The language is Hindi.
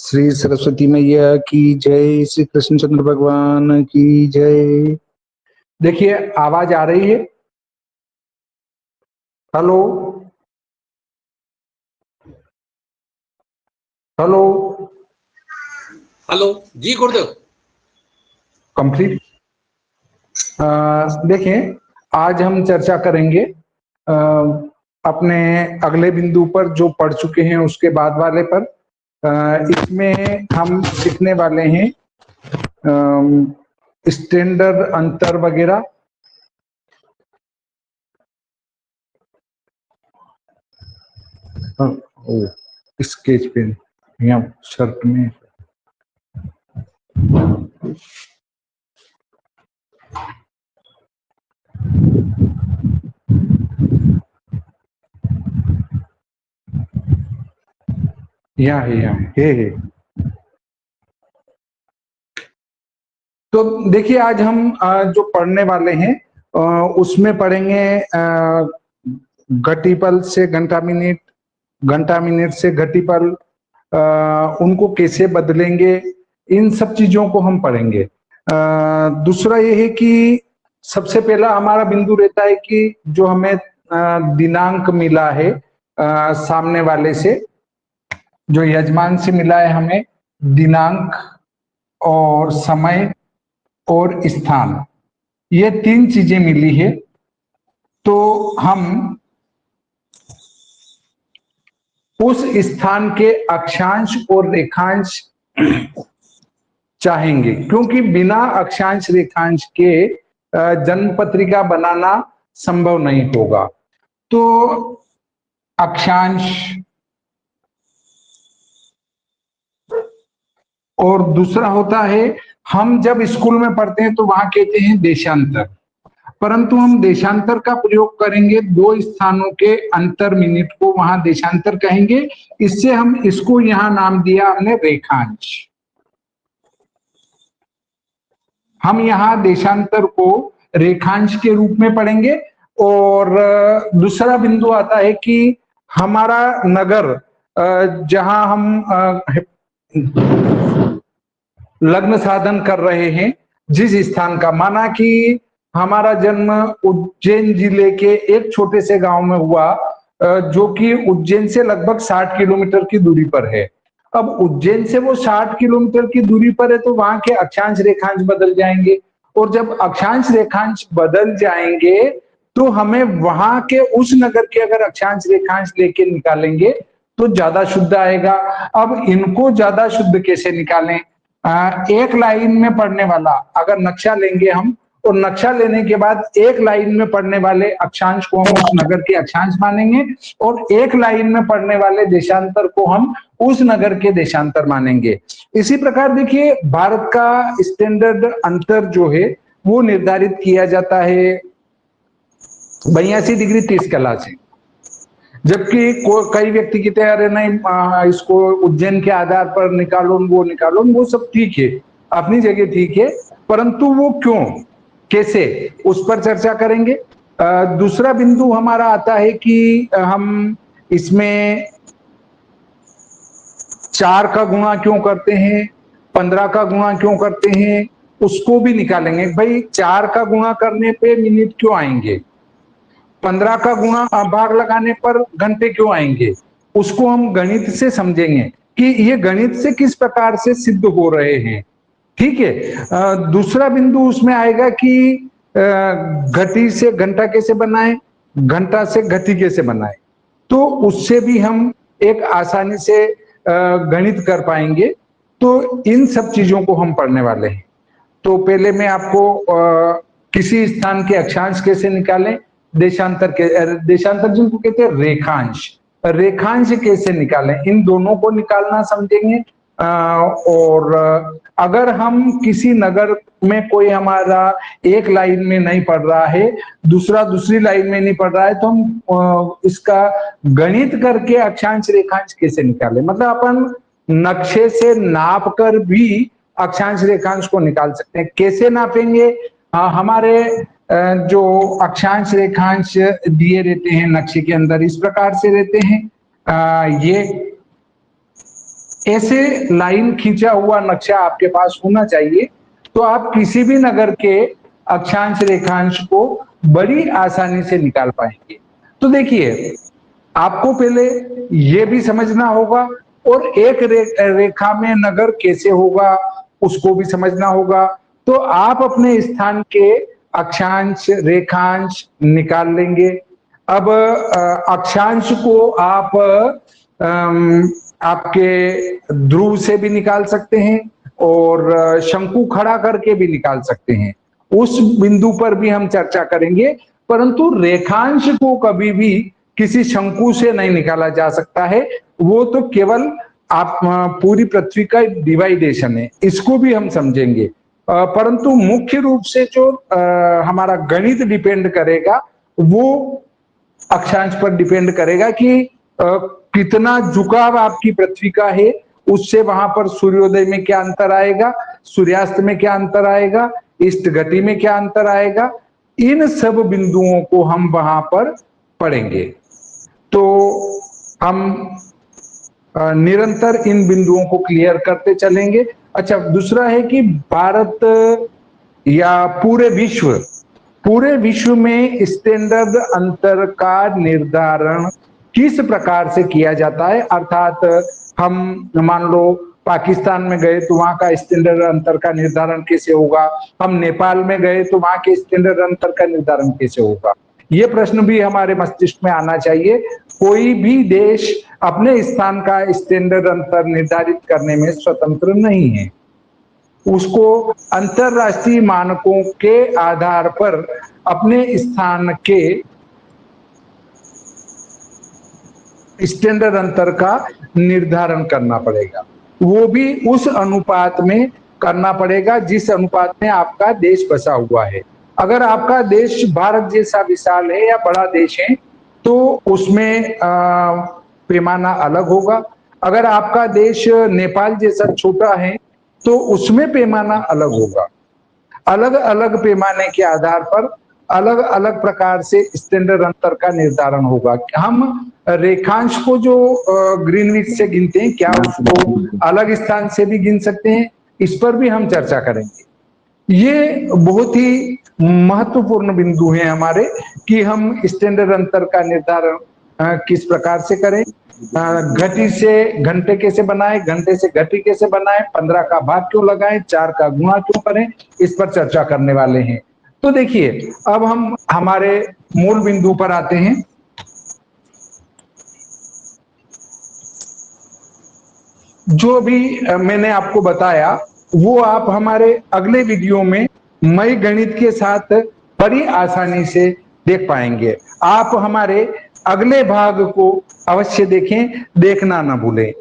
श्री सरस्वती मैया की जय, श्री कृष्णचंद्र भगवान की जय। देखिए आवाज आ रही है? हेलो हेलो हेलो जी गुरुदेव। कंप्लीट। देखिए आज हम चर्चा करेंगे अपने अगले बिंदु पर जो पढ़ चुके हैं उसके बाद वाले पर। इसमें हम सीखने वाले हैं स्टैंडर्ड अंतर वगैरह। स्केच पेन यहाँ शर्ट में यहाँ है। तो देखिए आज हम जो पढ़ने वाले हैं उसमें पढ़ेंगे घटीपल से घंटा मिनट से घटीपल, उनको कैसे बदलेंगे, इन सब चीजों को हम पढ़ेंगे। दूसरा ये है कि सबसे पहला हमारा बिंदु रहता है कि जो हमें दिनांक मिला है सामने वाले से, जो यजमान से मिला है हमें दिनांक और समय और स्थान, ये तीन चीजें मिली है। तो हम उस स्थान के अक्षांश और रेखांश चाहेंगे, क्योंकि बिना अक्षांश रेखांश के जन्म पत्रिका बनाना संभव नहीं होगा। तो अक्षांश और दूसरा होता है, हम जब स्कूल में पढ़ते हैं तो वहां कहते हैं देशांतर, परंतु हम देशांतर का प्रयोग करेंगे दो स्थानों के अंतर मिनट को, वहां देशांतर कहेंगे। इससे हम इसको यहां नाम दिया हमने रेखांश। हम यहाँ देशांतर को रेखांश के रूप में पढ़ेंगे। और दूसरा बिंदु आता है कि हमारा नगर जहां हम लग्न साधन कर रहे हैं, जिस स्थान का, माना कि हमारा जन्म उज्जैन जिले के एक छोटे से गांव में हुआ जो कि उज्जैन से लगभग 60 किलोमीटर की दूरी पर है। अब उज्जैन से वो 60 किलोमीटर की दूरी पर है तो वहां के अक्षांश रेखांश बदल जाएंगे, और जब अक्षांश रेखांश बदल जाएंगे तो हमें वहां के उस नगर के अगर अक्षांश रेखांश लेके निकालेंगे तो ज्यादा शुद्ध आएगा। अब इनको ज्यादा शुद्ध कैसे निकालें? एक लाइन में पढ़ने वाला अगर नक्शा लेंगे हम, और नक्शा लेने के बाद एक लाइन में पढ़ने वाले अक्षांश को हम उस नगर के अक्षांश मानेंगे, और एक लाइन में पढ़ने वाले देशांतर को हम उस नगर के देशांतर मानेंगे। इसी प्रकार देखिए भारत का स्टैंडर्ड अंतर जो है वो निर्धारित किया जाता है 82 डिग्री 30 कला से। जबकि कई व्यक्ति कहते हैं अरे नहीं इसको उज्जैन के आधार पर निकालो, वो सब ठीक है, अपनी जगह ठीक है, परंतु वो क्यों कैसे उस पर चर्चा करेंगे। दूसरा बिंदु हमारा आता है कि हम इसमें 4 का गुणा क्यों करते हैं, 15 का गुणा क्यों करते हैं, उसको भी निकालेंगे। भाई 4 का गुणा करने पे मिनट क्यों आएंगे, 15 का गुणा भाग लगाने पर घंटे क्यों आएंगे, उसको हम गणित से समझेंगे कि ये गणित से किस प्रकार से सिद्ध हो रहे हैं। ठीक है। दूसरा बिंदु उसमें आएगा कि घटी से घंटा कैसे बनाए, घंटा से घटी कैसे बनाए, तो उससे भी हम एक आसानी से गणित कर पाएंगे। तो इन सब चीजों को हम पढ़ने वाले हैं। तो पहले मैं आपको किसी स्थान के अक्षांश कैसे निकालें, देशांतर जिनको कहते हैं रेखांश कैसे निकालें, इन दोनों को निकालना समझेंगे। और अगर हम किसी नगर में कोई हमारा एक लाइन में नहीं पढ़ रहा है, दूसरा दूसरी लाइन में नहीं पढ़ रहा है, तो हम इसका गणित करके अक्षांश रेखांश कैसे निकालें, मतलब अपन नक्शे से नाप कर भी अक्षांश रेखांश को निकाल सकते हैं। कैसे नापेंगे? हमारे जो अक्षांश रेखांश दिए रहते हैं नक्शे के अंदर इस प्रकार से रहते हैं। ये ऐसे लाइन खींचा हुआ नक्शा आपके पास होना चाहिए, तो आप किसी भी नगर के अक्षांश रेखांश को बड़ी आसानी से निकाल पाएंगे। तो देखिए, आपको पहले ये भी समझना होगा और एक रेखा में नगर कैसे होगा उसको भी समझना होगा। तो आप अपने स्थान के अक्षांश रेखांश निकाल लेंगे। अब अक्षांश को आप आपके ध्रुव से भी निकाल सकते हैं और शंकु खड़ा करके भी निकाल सकते हैं। उस बिंदु पर भी हम चर्चा करेंगे, परंतु रेखांश को कभी भी किसी शंकु से नहीं निकाला जा सकता है। वो तो केवल आप पूरी पृथ्वी का डिवाइडेशन है, इसको भी हम समझेंगे। परंतु मुख्य रूप से जो हमारा गणित डिपेंड करेगा वो अक्षांश पर डिपेंड करेगा कि कितना झुकाव आपकी पृथ्वी का है, उससे वहां पर सूर्योदय में क्या अंतर आएगा, सूर्यास्त में क्या अंतर आएगा, इष्ट घटी में क्या अंतर आएगा, इन सब बिंदुओं को हम वहां पर पढ़ेंगे। तो हम निरंतर इन बिंदुओं को क्लियर करते चलेंगे। अच्छा, दूसरा है कि भारत या पूरे विश्व में स्टैंडर्ड अंतर का निर्धारण किस प्रकार से किया जाता है। अर्थात हम मान लो पाकिस्तान में गए तो वहां का स्टैंडर्ड अंतर का निर्धारण कैसे होगा, हम नेपाल में गए तो वहां के स्टैंडर्ड अंतर का निर्धारण कैसे होगा, ये प्रश्न भी हमारे मस्तिष्क में आना चाहिए। कोई भी देश अपने स्थान का स्टैंडर्ड अंतर निर्धारित करने में स्वतंत्र नहीं है, उसको अंतरराष्ट्रीय मानकों के आधार पर अपने स्थान के स्टैंडर्ड अंतर का निर्धारण करना पड़ेगा। वो भी उस अनुपात में करना पड़ेगा जिस अनुपात में आपका देश बसा हुआ है। अगर आपका देश भारत जैसा विशाल है या बड़ा देश है तो उसमें पैमाना अलग होगा। अगर आपका देश नेपाल जैसा छोटा है तो उसमें पैमाना अलग होगा। अलग अलग पैमाने के आधार पर अलग अलग प्रकार से स्टैंडर्ड अंतर का निर्धारण होगा। हम रेखांश को जो ग्रीनविच से गिनते हैं, क्या उसको अलग स्थान से भी गिन सकते हैं, इस पर भी हम चर्चा करेंगे। ये बहुत ही महत्वपूर्ण बिंदु है हमारे कि हम स्टैंडर्ड अंतर का निर्धारण किस प्रकार से करें, घटी से घंटे कैसे बनाए, घंटे से घटी कैसे बनाए, 15 का भाग क्यों लगाएं, 4 का गुणा क्यों करें, इस पर चर्चा करने वाले हैं। तो देखिए, अब हम हमारे मूल बिंदु पर आते हैं। जो भी मैंने आपको बताया वो आप हमारे अगले वीडियो में मई गणित के साथ बड़ी आसानी से देख पाएंगे। आप हमारे अगले भाग को अवश्य देखें, देखना ना भूलें।